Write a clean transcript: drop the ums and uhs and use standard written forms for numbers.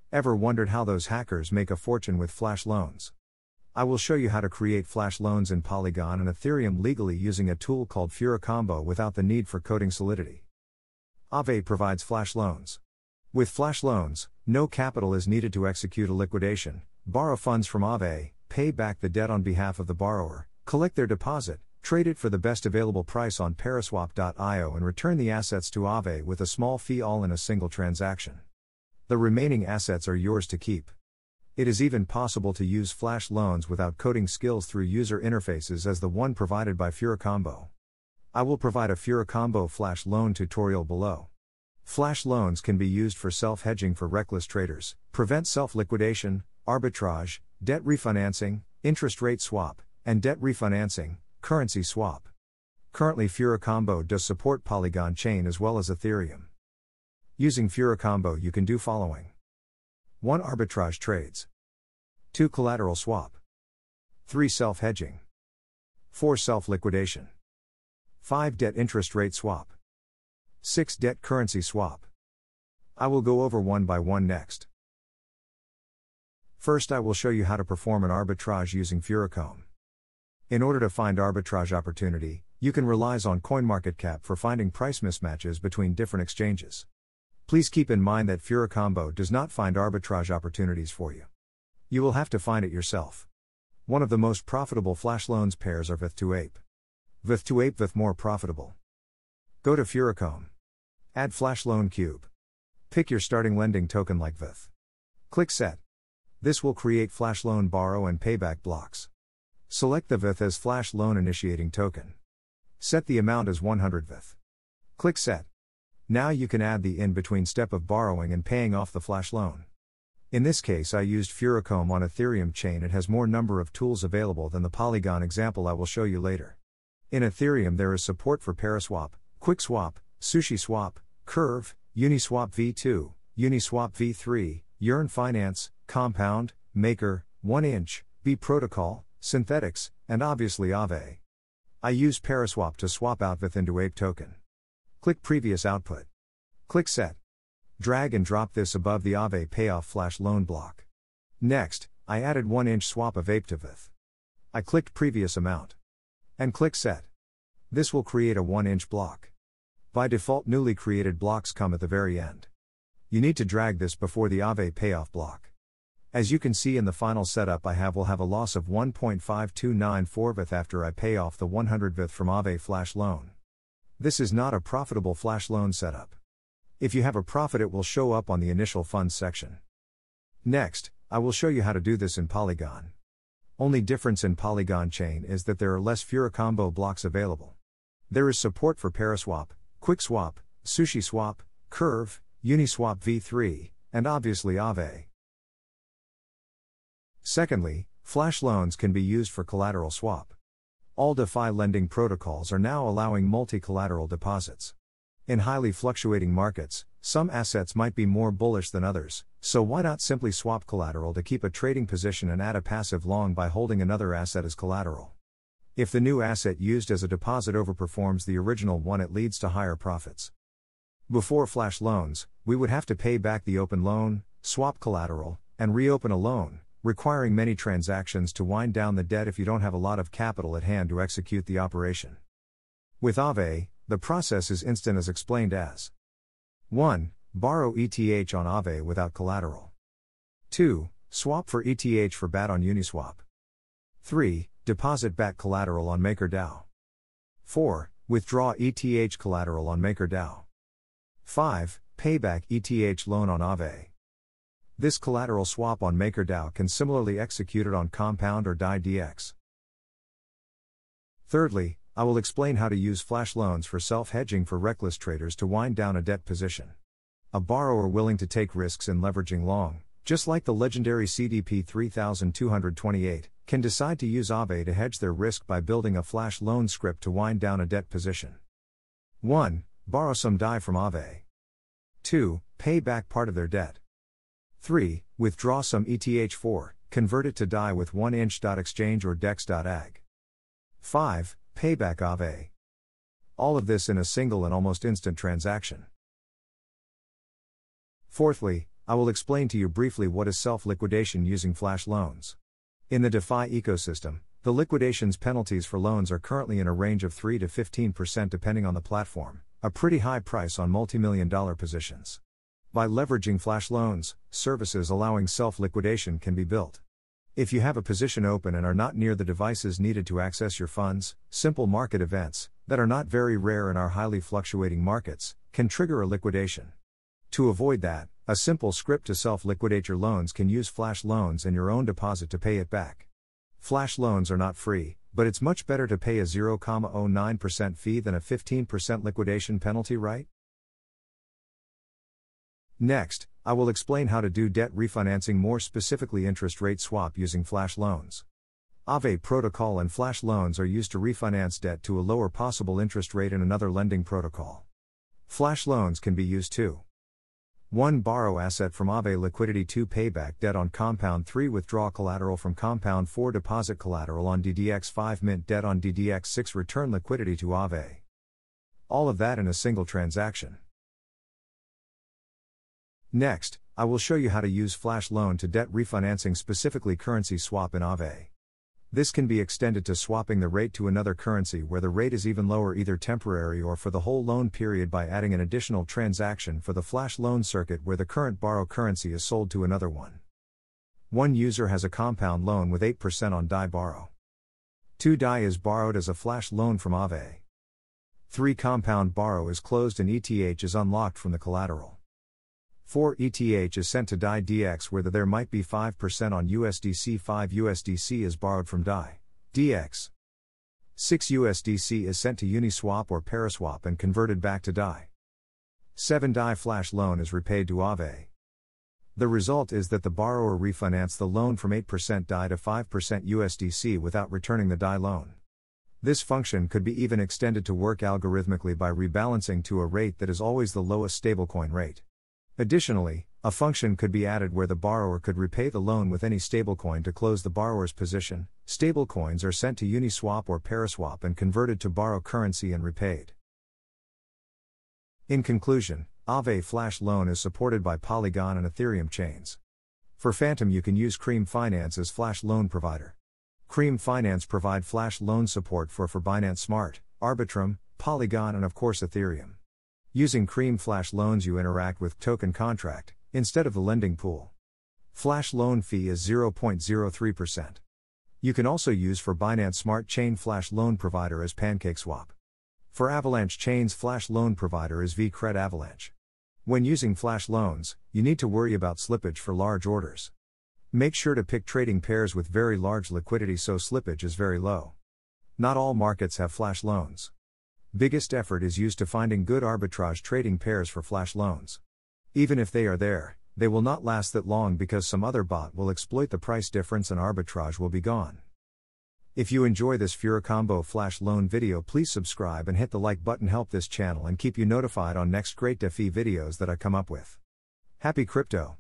Ever wondered how those hackers make a fortune with flash loans? I will show you how to create flash loans in Polygon and Ethereum legally using a tool called Furucombo without the need for Coding Solidity. Aave provides flash loans. With flash loans, no capital is needed to execute a liquidation, borrow funds from Aave, pay back the debt on behalf of the borrower, collect their deposit, trade it for the best available price on Paraswap.io and return the assets to Aave with a small fee, all in a single transaction. The remaining assets are yours to keep. It is even possible to use flash loans without coding skills through user interfaces as the one provided by Furucombo. I will provide a Furucombo flash loan tutorial below. Flash loans can be used for self-hedging for reckless traders, prevent self-liquidation, arbitrage, debt refinancing, interest rate swap, and debt refinancing, currency swap. Currently Furucombo does support Polygon chain as well as Ethereum. Using Furucombo you can do following. 1. Arbitrage trades. 2. Collateral swap. 3. Self-hedging. 4. Self-liquidation. 5. Debt interest rate swap. 6. Debt currency swap. I will go over one by one next. First I will show you how to perform an arbitrage using Furucombo. In order to find arbitrage opportunity, you can rely on Coinmarketcap for finding price mismatches between different exchanges. Please keep in mind that Furucombo does not find arbitrage opportunities for you. You will have to find it yourself. One of the most profitable flash loans pairs are VETH to Aave. VETH to Aave VETH more profitable. Go to Furucombo. Add flash loan cube. Pick your starting lending token like VETH. Click Set. This will create flash loan borrow and payback blocks. Select the VETH as flash loan initiating token. Set the amount as 100 VETH. Click Set. Now you can add the in-between step of borrowing and paying off the flash loan. In this case I used Furucombo on Ethereum chain. It has more number of tools available than the Polygon example I will show you later. In Ethereum there is support for Paraswap, QuickSwap, SushiSwap, Curve, Uniswap v2, Uniswap v3, Yearn Finance, Compound, Maker, 1inch, B Protocol, Synthetics, and obviously Aave. I use Paraswap to swap out VETH into Aave token. Click Previous Output. Click Set. Drag and drop this above the Aave payoff flash loan block. Next, I added 1inch swap of Aave to VETH. I clicked Previous Amount. And click Set. This will create a 1inch block. By default newly created blocks come at the very end. You need to drag this before the Aave payoff block. As you can see in the final setup I will have a loss of 1.5294 VETH after I pay off the 100 VETH from Aave flash loan. This is not a profitable flash loan setup. If you have a profit it will show up on the initial funds section. Next, I will show you how to do this in Polygon. Only difference in Polygon chain is that there are less Furucombo blocks available. There is support for Paraswap, QuickSwap, SushiSwap, Curve, Uniswap v3, and obviously Aave. Secondly, flash loans can be used for collateral swap. All DeFi lending protocols are now allowing multi-collateral deposits. In highly fluctuating markets, some assets might be more bullish than others, so why not simply swap collateral to keep a trading position and add a passive long by holding another asset as collateral? If the new asset used as a deposit overperforms the original one it leads to higher profits. Before flash loans, we would have to pay back the open loan, swap collateral, and reopen a loan, requiring many transactions to wind down the debt if you don't have a lot of capital at hand to execute the operation. With Aave, the process is instant as explained as 1. Borrow ETH on Aave without collateral. 2. Swap for ETH for BAT on Uniswap. 3. Deposit BAT collateral on MakerDAO. 4. Withdraw ETH collateral on MakerDAO. 5. Payback ETH loan on Aave. This collateral swap on MakerDAO can similarly execute it on Compound or DAI-DX. Thirdly, I will explain how to use flash loans for self-hedging for reckless traders to wind down a debt position. A borrower willing to take risks in leveraging long, just like the legendary CDP 3228, can decide to use Aave to hedge their risk by building a flash loan script to wind down a debt position. 1. Borrow some DAI from Aave. 2. Pay back part of their debt. 3. Withdraw some ETH. 4. Convert it to DAI with 1inch.exchange or dex.ag. 5. Payback Aave. All of this in a single and almost instant transaction. Fourthly, I will explain to you briefly what is self-liquidation using Flashloans. In the DeFi ecosystem, the liquidations penalties for loans are currently in a range of 3 to 15% depending on the platform, a pretty high price on multi-million-dollar positions. By leveraging Flashloans, services allowing self-liquidation can be built. If you have a position open and are not near the devices needed to access your funds, simple market events, that are not very rare in our highly fluctuating markets, can trigger a liquidation. To avoid that, a simple script to self-liquidate your loans can use Flashloans and your own deposit to pay it back. Flashloans are not free, but it's much better to pay a 0.09% fee than a 15% liquidation penalty, right? Next, I will explain how to do debt refinancing, more specifically interest rate swap using Flashloans. Aave protocol and Flashloans are used to refinance debt to a lower possible interest rate in another lending protocol. Flashloans can be used to 1. Borrow asset from Aave liquidity. 2. Payback debt on Compound. 3. Withdraw collateral from Compound. 4. Deposit collateral on DDX. 5. Mint debt on DDX. 6. Return liquidity to Aave. All of that in a single transaction. Next, I will show you how to use Flashloan to debt refinancing, specifically currency swap in Aave. This can be extended to swapping the rate to another currency where the rate is even lower, either temporary or for the whole loan period, by adding an additional transaction for the Flashloan circuit where the current borrow currency is sold to another one. One user has a compound loan with 8% on DAI borrow. 2. DAI is borrowed as a flash loan from Aave. 3. Compound borrow is closed and ETH is unlocked from the collateral. 4. ETH is sent to DAI DX where there might be 5% on USDC. 5. USDC is borrowed from DAI DX. 6. USDC is sent to Uniswap or Paraswap and converted back to DAI. 7. DAI flash loan is repaid to Aave. The result is that the borrower refinanced the loan from 8% DAI to 5% USDC without returning the DAI loan. This function could be even extended to work algorithmically by rebalancing to a rate that is always the lowest stablecoin rate. Additionally, a function could be added where the borrower could repay the loan with any stablecoin to close the borrower's position. Stablecoins are sent to Uniswap or Paraswap and converted to borrow currency and repaid. In conclusion, Aave Flash Loan is supported by Polygon and Ethereum chains. For Phantom, you can use Cream Finance as Flash Loan provider. Cream Finance provide Flash Loan support for Binance Smart, Arbitrum, Polygon and of course Ethereum. Using Cream Flash Loans you interact with token contract, instead of the lending pool. Flash loan fee is 0.03%. You can also use for Binance Smart Chain Flash Loan provider as PancakeSwap. For Avalanche Chain's Flash Loan provider is vCred Avalanche. When using Flash Loans, you need to worry about slippage for large orders. Make sure to pick trading pairs with very large liquidity so slippage is very low. Not all markets have Flash Loans. Biggest effort is used to finding good arbitrage trading pairs for Flash Loans. Even if they are there, they will not last that long because some other bot will exploit the price difference and arbitrage will be gone. If you enjoy this Furucombo Flash Loan video, please subscribe and hit the like button. Help this channel and keep you notified on next great DeFi videos that I come up with. Happy crypto!